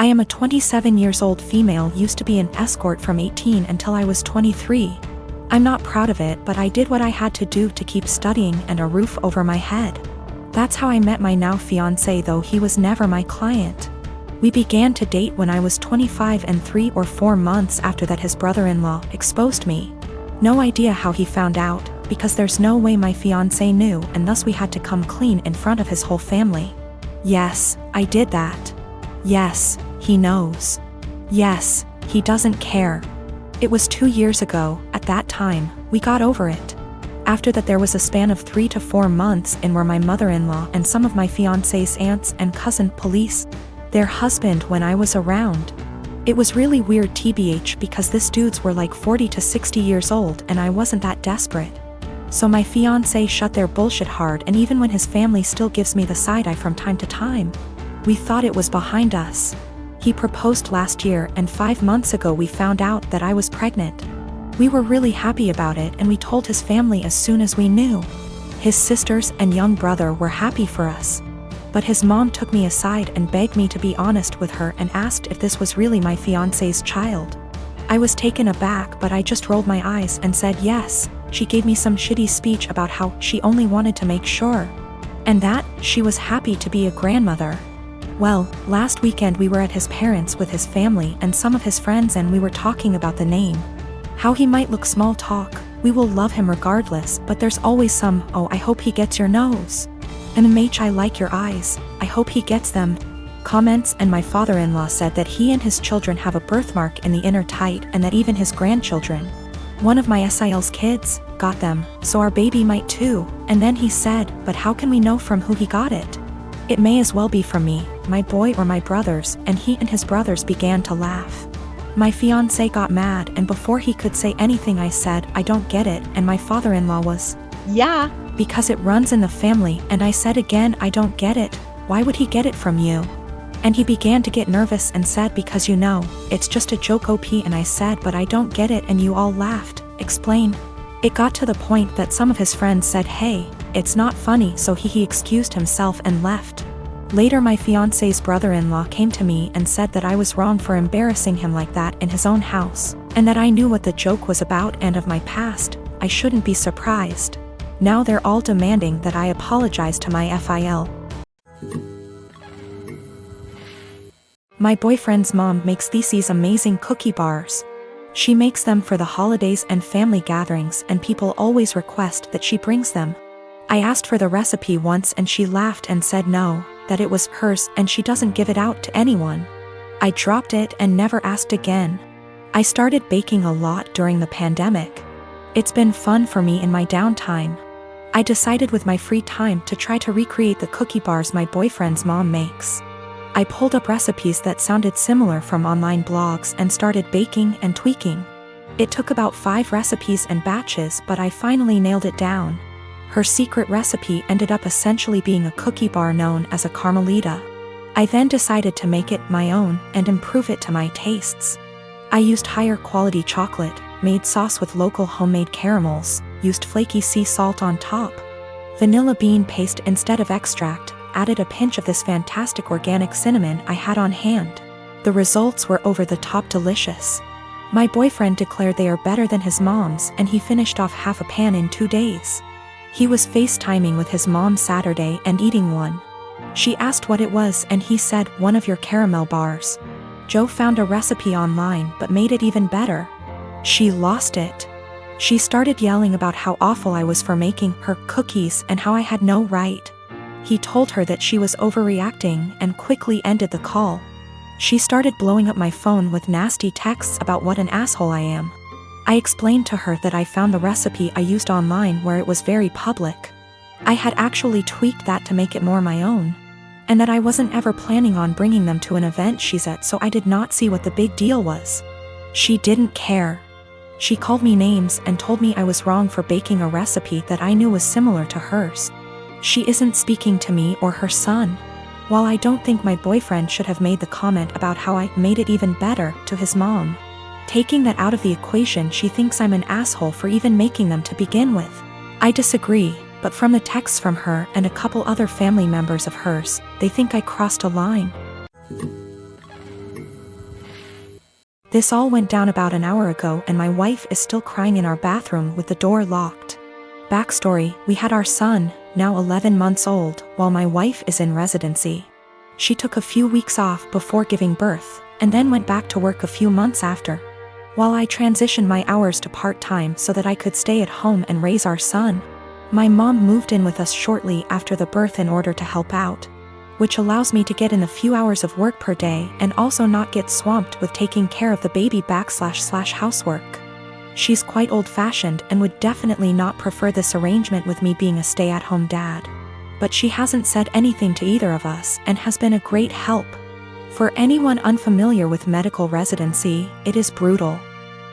I am a 27 years old female, used to be an escort from 18 until I was 23. I'm not proud of it, but I did what I had to do to keep studying and a roof over my head. That's how I met my now fiancé, though he was never my client. We began to date when I was 25, and 3 or 4 months after that his brother-in-law exposed me. No idea how he found out, because there's no way my fiancé knew, and thus we had to come clean in front of his whole family. Yes, I did that. Yes, he knows. Yes, he doesn't care. It was 2 years ago. At that time, we got over it. After that there was a span of 3 to 4 months in where my mother-in-law and some of my fiancé's aunts and cousin police their husband when I was around. It was really weird tbh, because this dudes were like 40 to 60 years old and I wasn't that desperate. So my fiancé shut their bullshit hard, and even when his family still gives me the side eye from time to time, we thought it was behind us. He proposed last year, and 5 months ago we found out that I was pregnant. We were really happy about it, and we told his family as soon as we knew. His sisters and young brother were happy for us. But his mom took me aside and begged me to be honest with her and asked if this was really my fiancé's child. I was taken aback, but I just rolled my eyes and said yes. She gave me some shitty speech about how she only wanted to make sure, and that she was happy to be a grandmother. Well, last weekend we were at his parents' with his family and some of his friends, and we were talking about the name. How he might look, small talk. We will love him regardless, but there's always some, oh, I hope he gets your nose. MH, I like your eyes. I hope he gets them. Comments. And my father-in-law said that he and his children have a birthmark in the inner tight, and that even his grandchildren, one of my SIL's kids, got them, so our baby might too. And then he said, but how can we know from who he got it? It may as well be from me, my boy, or my brothers. And he and his brothers began to laugh. My fiancé got mad, and before he could say anything I said, I don't get it, and my father-in-law was, yeah, because it runs in the family. And I said again, I don't get it. Why would he get it from you? And he began to get nervous and said, because you know, it's just a joke OP. And I said, but I don't get it, and you all laughed. Explain. It got to the point that some of his friends said, hey, it's not funny, so he excused himself and left. Later my fiancé's brother-in-law came to me and said that I was wrong for embarrassing him like that in his own house, and that I knew what the joke was about and of my past. I shouldn't be surprised. Now they're all demanding that I apologize to my FIL. My boyfriend's mom makes these amazing cookie bars. She makes them for the holidays and family gatherings, and people always request that she brings them. I asked for the recipe once and she laughed and said no, that it was hers and she doesn't give it out to anyone. I dropped it and never asked again. I started baking a lot during the pandemic. It's been fun for me in my downtime. I decided with my free time to try to recreate the cookie bars my boyfriend's mom makes. I pulled up recipes that sounded similar from online blogs and started baking and tweaking. It took about 5 recipes and batches, but I finally nailed it down. Her secret recipe ended up essentially being a cookie bar known as a Carmelita. I then decided to make it my own and improve it to my tastes. I used higher quality chocolate, made sauce with local homemade caramels, used flaky sea salt on top, vanilla bean paste instead of extract, added a pinch of this fantastic organic cinnamon I had on hand. The results were over the top delicious. My boyfriend declared they are better than his mom's, and he finished off half a pan in 2 days. He was FaceTiming with his mom Saturday and eating one. She asked what it was and he said, one of your caramel bars. Joe found a recipe online but made it even better. She lost it. She started yelling about how awful I was for making her cookies and how I had no right. He told her that she was overreacting and quickly ended the call. She started blowing up my phone with nasty texts about what an asshole I am. I explained to her that I found the recipe I used online where it was very public. I had actually tweaked that to make it more my own, and that I wasn't ever planning on bringing them to an event she's at, so I did not see what the big deal was. She didn't care. She called me names and told me I was wrong for baking a recipe that I knew was similar to hers. She isn't speaking to me or her son. While I don't think my boyfriend should have made the comment about how I made it even better to his mom, taking that out of the equation, she thinks I'm an asshole for even making them to begin with. I disagree, but from the texts from her and a couple other family members of hers, they think I crossed a line. This all went down about an hour ago and my wife is still crying in our bathroom with the door locked. Backstory, we had our son, now 11 months old, while my wife is in residency. She took a few weeks off before giving birth, and then went back to work a few months after. While I transitioned my hours to part-time so that I could stay at home and raise our son, my mom moved in with us shortly after the birth in order to help out, which allows me to get in a few hours of work per day and also not get swamped with taking care of the baby / housework. She's quite old-fashioned and would definitely not prefer this arrangement with me being a stay-at-home dad. But she hasn't said anything to either of us and has been a great help. For anyone unfamiliar with medical residency, it is brutal.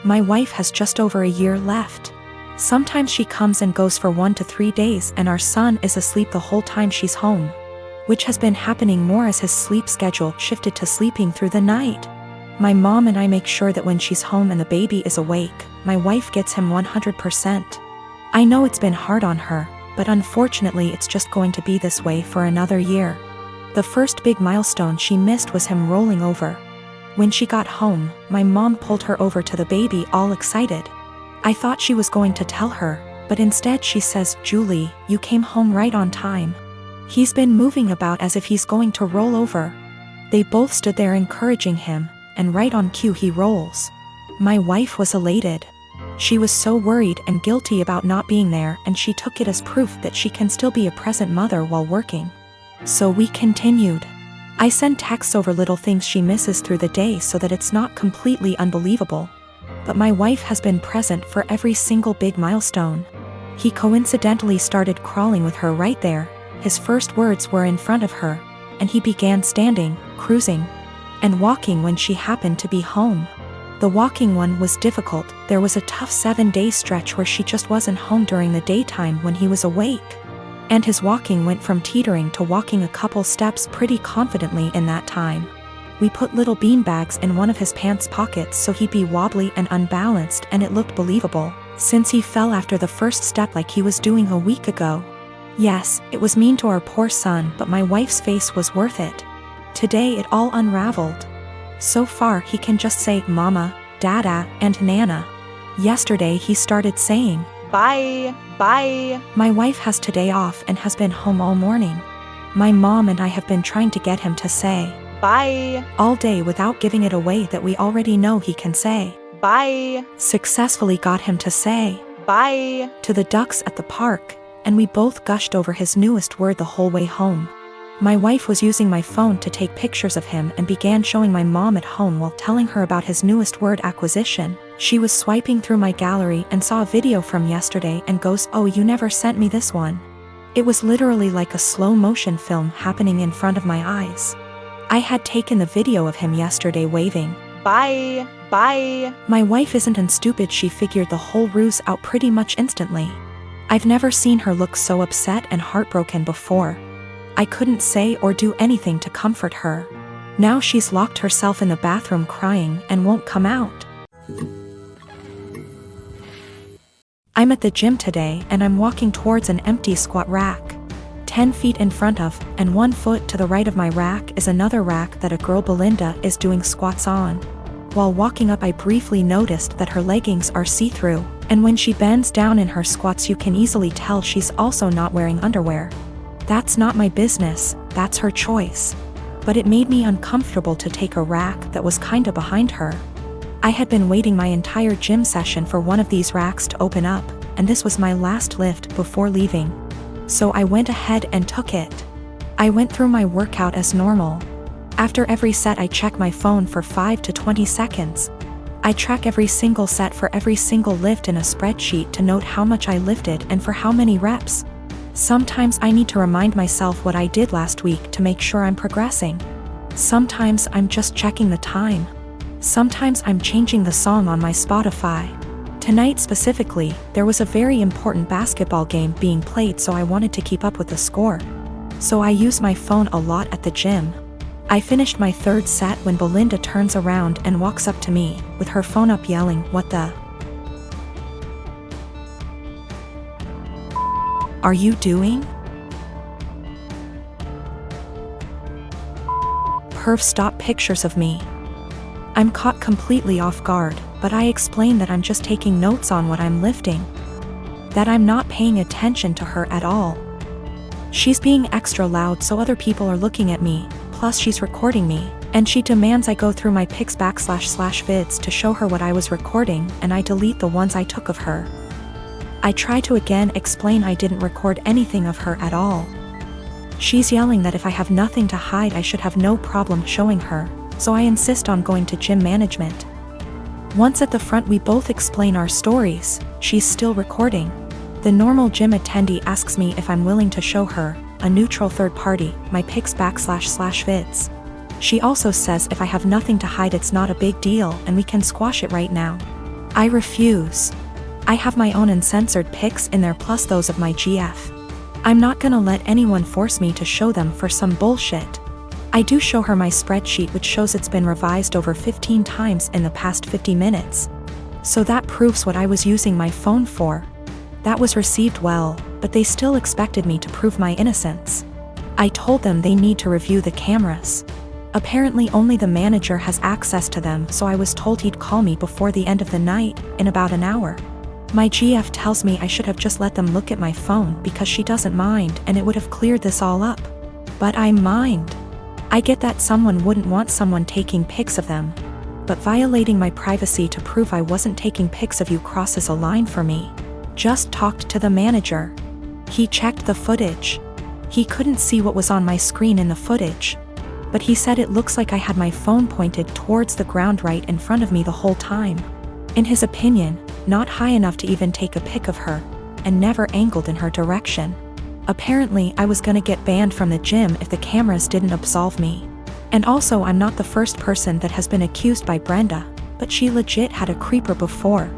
My wife has just over a year left. Sometimes she comes and goes for 1 to 3 days and our son is asleep the whole time she's home, which has been happening more as his sleep schedule shifted to sleeping through the night. My mom and I make sure that when she's home and the baby is awake, my wife gets him 100%. I know it's been hard on her, but unfortunately it's just going to be this way for another year. The first big milestone she missed was him rolling over. When she got home, my mom pulled her over to the baby all excited. I thought she was going to tell her, but instead she says, "Julie, you came home right on time. He's been moving about as if he's going to roll over." They both stood there encouraging him, and right on cue he rolls. My wife was elated. She was so worried and guilty about not being there, and she took it as proof that she can still be a present mother while working. So we continued. I send texts over little things she misses through the day so that it's not completely unbelievable. But my wife has been present for every single big milestone. He coincidentally started crawling with her right there. His first words were in front of her, and he began standing, cruising, and walking when she happened to be home. The walking one was difficult. There was a tough 7-day stretch where she just wasn't home during the daytime when he was awake. And his walking went from teetering to walking a couple steps pretty confidently in that time. We put little beanbags in one of his pants pockets so he'd be wobbly and unbalanced, and it looked believable, since he fell after the first step like he was doing a week ago. Yes, it was mean to our poor son, but my wife's face was worth it. Today it all unraveled. So far he can just say mama, dada, and nana. Yesterday he started saying, "Bye, bye." My wife has today off and has been home all morning. My mom and I have been trying to get him to say, "Bye," all day without giving it away that we already know he can say, "Bye." Successfully got him to say, "Bye," to the ducks at the park, and we both gushed over his newest word the whole way home. My wife was using my phone to take pictures of him and began showing my mom at home while telling her about his newest word acquisition. She was swiping through my gallery and saw a video from yesterday and goes, "Oh, you never sent me this one." It was literally like a slow motion film happening in front of my eyes. I had taken the video of him yesterday waving, "Bye, bye." My wife isn't stupid, she figured the whole ruse out pretty much instantly. I've never seen her look so upset and heartbroken before. I couldn't say or do anything to comfort her. Now she's locked herself in the bathroom crying and won't come out. I'm at the gym today and I'm walking towards an empty squat rack. 10 feet in front of, and 1 foot to the right of my rack is another rack that a girl Belinda is doing squats on. While walking up I briefly noticed that her leggings are see-through, and when she bends down in her squats you can easily tell she's also not wearing underwear. That's not my business, that's her choice. But it made me uncomfortable to take a rack that was kinda behind her. I had been waiting my entire gym session for one of these racks to open up, and this was my last lift before leaving. So I went ahead and took it. I went through my workout as normal. After every set I check my phone for 5 to 20 seconds. I track every single set for every single lift in a spreadsheet to note how much I lifted and for how many reps. Sometimes I need to remind myself what I did last week to make sure I'm progressing. Sometimes I'm just checking the time. Sometimes I'm changing the song on my Spotify. Tonight specifically, there was a very important basketball game being played, so I wanted to keep up with the score. So I use my phone a lot at the gym. I finished my 3rd set when Belinda turns around and walks up to me, with her phone up yelling, "What the are you doing?" Perv, stop pictures of me. I'm caught completely off guard, but I explain that I'm just taking notes on what I'm lifting. That I'm not paying attention to her at all. She's being extra loud so other people are looking at me, plus she's recording me, and she demands I go through my pics / vids to show her what I was recording, and I delete the ones I took of her. I try to again explain I didn't record anything of her at all. She's yelling that if I have nothing to hide I should have no problem showing her, so I insist on going to gym management. Once at the front we both explain our stories. She's still recording. The normal gym attendee asks me if I'm willing to show her, a neutral third party, my pics / vids. She also says if I have nothing to hide it's not a big deal and we can squash it right now. I refuse. I have my own uncensored pics in there plus those of my GF. I'm not gonna let anyone force me to show them for some bullshit. I do show her my spreadsheet which shows it's been revised over 15 times in the past 50 minutes. So that proves what I was using my phone for. That was received well, but they still expected me to prove my innocence. I told them they need to review the cameras. Apparently only the manager has access to them, so I was told he'd call me before the end of the night, in about an hour. My GF tells me I should have just let them look at my phone because she doesn't mind and it would have cleared this all up. But I mind. I get that someone wouldn't want someone taking pics of them. But violating my privacy to prove I wasn't taking pics of you crosses a line for me. Just talked to the manager. He checked the footage. He couldn't see what was on my screen in the footage. But he said it looks like I had my phone pointed towards the ground right in front of me the whole time. In his opinion, not high enough to even take a pic of her, and never angled in her direction. Apparently I was gonna get banned from the gym if the cameras didn't absolve me. And also I'm not the first person that has been accused by Brenda, but she legit had a creeper before.